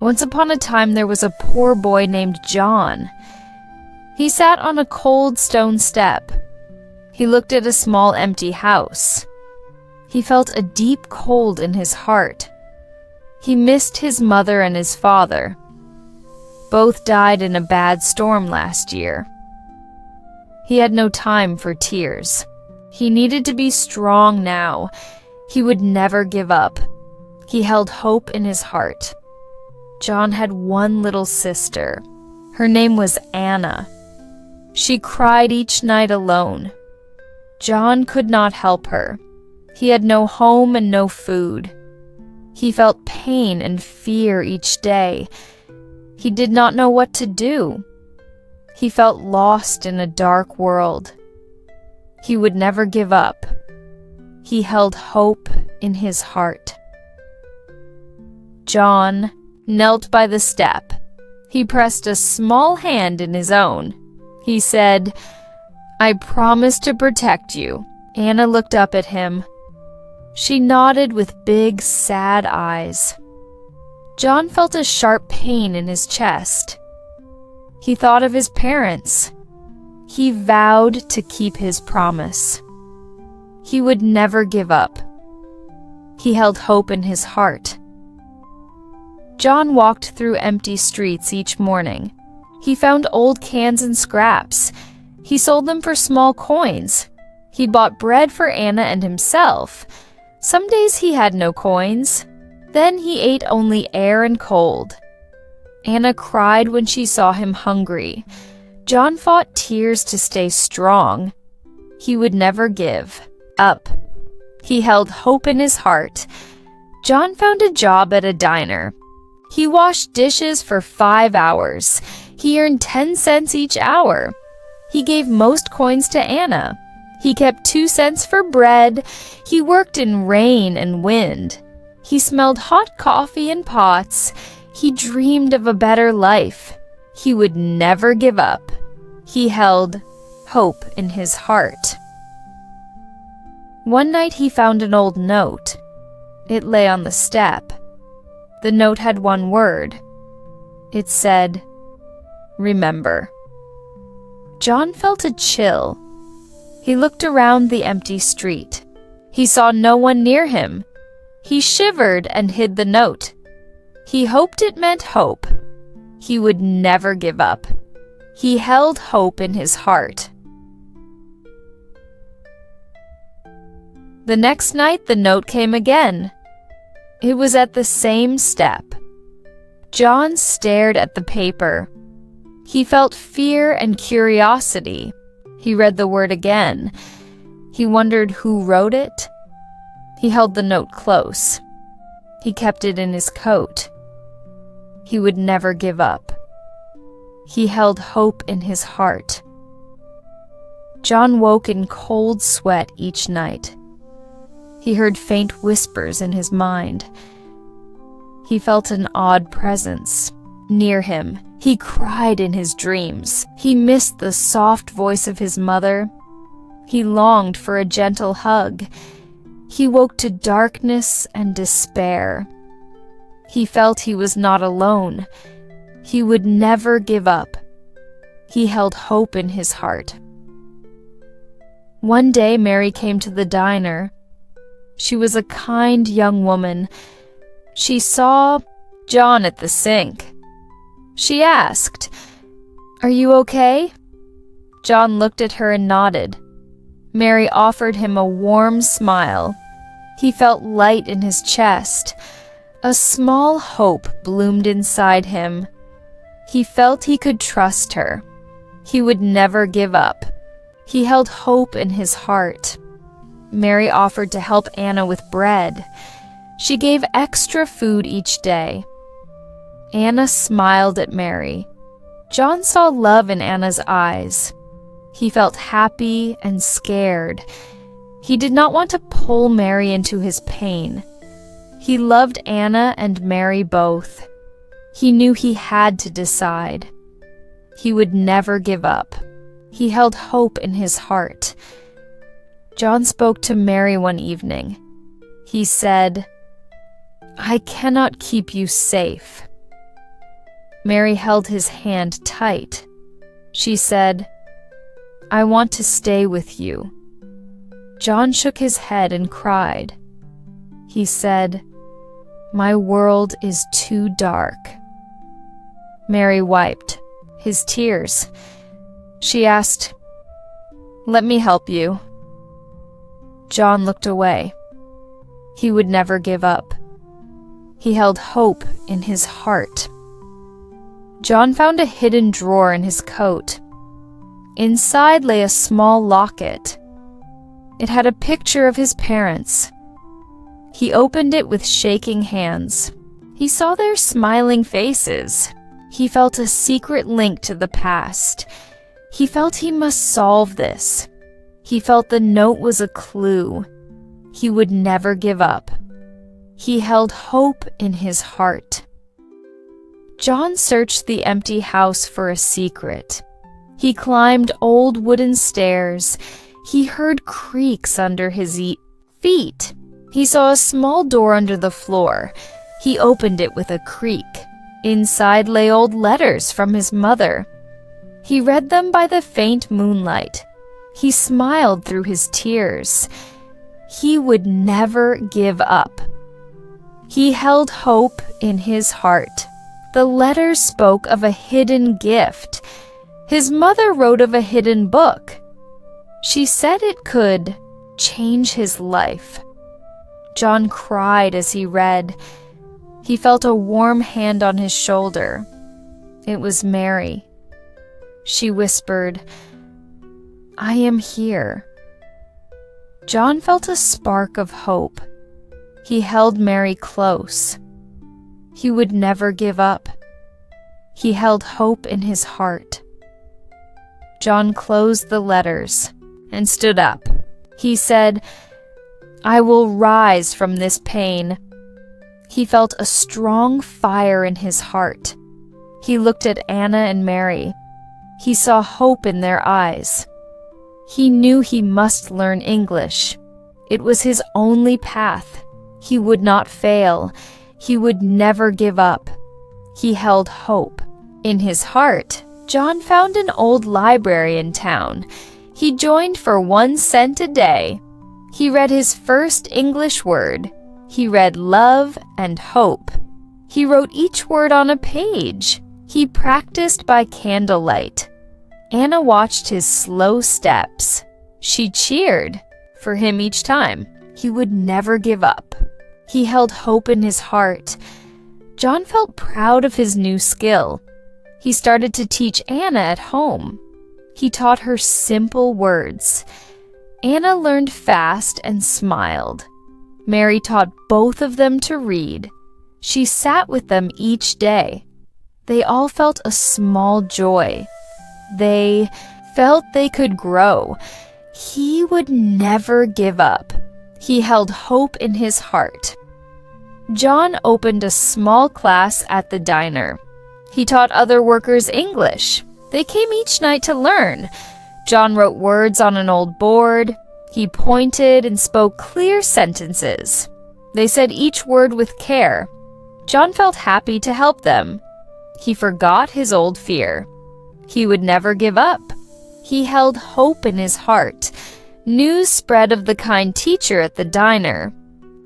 Once upon a time there was a poor boy named John. He sat on a cold stone step. He looked at a small empty house. He felt a deep cold in his heart. He missed his mother and his father. Both died in a bad storm last year. He had no time for tears. He needed to be strong now. He would never give up. He held hope in his heart. John had one little sister. Her name was Anna. She cried each night alone. John could not help her. He had no home and no food. He felt pain and fear each day. He did not know what to do. He felt lost in a dark world. He would never give up. He held hope in his heart. John knelt by the step. He pressed a small hand in his own. He said, "I promise to protect you." Anna looked up at him. She nodded with big, sad eyes. John felt a sharp pain in his chest. He thought of his parents. He vowed to keep his promise. He would never give up. He held hope in his heart. John walked through empty streets each morning. He found old cans and scraps. He sold them for small coins. He bought bread for Anna and himself. Some days he had no coins. Then he ate only air and cold. Anna cried when she saw him hungry. John fought tears to stay strong. He would never give up. He held hope in his heart. John found a job at a diner. He washed dishes for 5 hours. He earned 10 cents each hour. He gave most coins to Anna. He kept 2 cents for bread. He worked in rain and wind. He smelled hot coffee in pots. He dreamed of a better life. He would never give up. He held hope in his heart. One night he found an old note. It lay on the step. The note had one word. It said, "Remember." John felt a chill. He looked around the empty street. He saw no one near him. He shivered and hid the note. He hoped it meant hope. He would never give up. He held hope in his heart. The next night the note came again. It was at the same step. John stared at the paper. He felt fear and curiosity. He read the word again. He wondered who wrote it. He held the note close. He kept it in his coat. He would never give up. He held hope in his heart. John woke in cold sweat each night. He heard faint whispers in his mind. He felt an odd presence near him. He cried in his dreams. He missed the soft voice of his mother. He longed for a gentle hug. He woke to darkness and despair. He felt he was not alone. He would never give up. He held hope in his heart. One day Mary came to the diner. She was a kind young woman. She saw John at the sink. She asked, "Are you okay?" John looked at her and nodded. Mary offered him a warm smile. He felt light in his chest. A small hope bloomed inside him. He felt he could trust her. He would never give up. He held hope in his heart. Mary offered to help Anna with bread. She gave extra food each day. Anna smiled at Mary. John saw love in Anna's eyes. He felt happy and scared. He did not want to pull Mary into his pain. He loved Anna and Mary both. He knew he had to decide. He would never give up. He held hope in his heart. John spoke to Mary one evening. He said, "I cannot keep you safe, Mary held his hand tight. She said, "I want to stay with you." John shook his head and cried. He said, "My world is too dark." Mary wiped his tears. She asked, "Let me help you." John looked away. He would never give up. He held hope in his heart. John found a hidden drawer in his coat. Inside lay a small locket. It had a picture of his parents. He opened it with shaking hands. He saw their smiling faces. He felt a secret link to the past. He felt he must solve this. He felt the note was a clue. He would never give up. He held hope in his heart. John searched the empty house for a secret. He climbed old wooden stairs. He heard creaks under his feet. He saw a small door under the floor. He opened it with a creak. Inside lay old letters from his mother. He read them by the faint moonlight. He smiled through his tears. He would never give up. He held hope in his heart. The letters spoke of a hidden gift. His mother wrote of a hidden book. She said it could change his life. John cried as he read. He felt a warm hand on his shoulder. It was Mary. She whispered, "I am here." John felt a spark of hope. He held Mary close. He would never give up. He held hope in his heart. John closed the letters and stood up. He said, "I will rise from this pain." He felt a strong fire in his heart. He looked at Anna and Mary. He saw hope in their eyes. He knew he must learn English. It was his only path. He would not fail. He would never give up. He held hope. In his heart, John found an old library in town. He joined for 1 cent a day. He read his first English word. He read love and hope. He wrote each word on a page. He practiced by candlelight. Anna watched his slow steps. She cheered for him each time. He would never give up. He held hope in his heart. John felt proud of his new skill. He started to teach Anna at home. He taught her simple words. Anna learned fast and smiled. Mary taught both of them to read. She sat with them each day. They all felt a small joy. They felt they could grow. He would never give up. He held hope in his heart. John opened a small class at the diner. He taught other workers English. They came each night to learn. John wrote words on an old board. He pointed and spoke clear sentences. They said each word with care. John felt happy to help them. He forgot his old fear. He would never give up. He held hope in his heart. News spread of the kind teacher at the diner.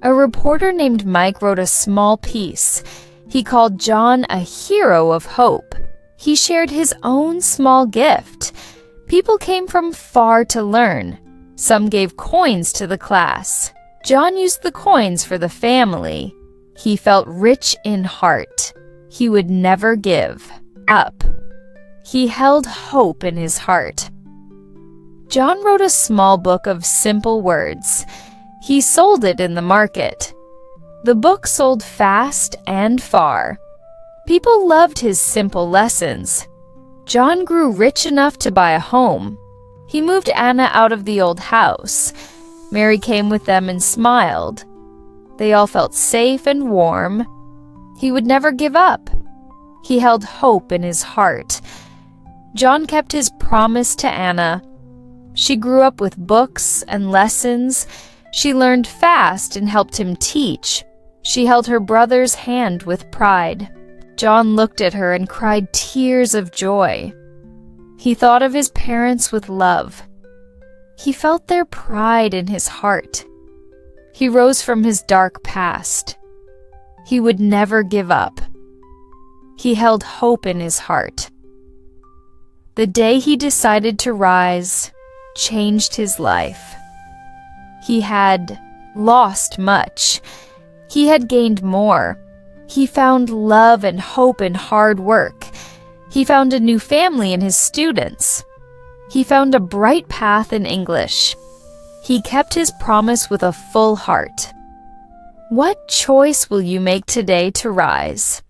A reporter named Mike wrote a small piece. He called John a hero of hope. He shared his own small gift. People came from far to learn. Some gave coins to the class. John used the coins for the family. He felt rich in heart. He would never give up. He held hope in his heart. John wrote a small book of simple words. He sold it in the market. The book sold fast and far. People loved his simple lessons. John grew rich enough to buy a home. He moved Anna out of the old house. Mary came with them and smiled. They all felt safe and warm. He would never give up. He held hope in his heart. John kept his promise to Anna. She grew up with books and lessons. She learned fast and helped him teach. She held her brother's hand with pride. John looked at her and cried tears of joy. He thought of his parents with love. He felt their pride in his heart. He rose from his dark past. He would never give up. He held hope in his heart. The day he decided to rise changed his life. He had lost much. He had gained more. He found love and hope in hard work. He found a new family in his students. He found a bright path in English. He kept his promise with a full heart. What choice will you make today to rise?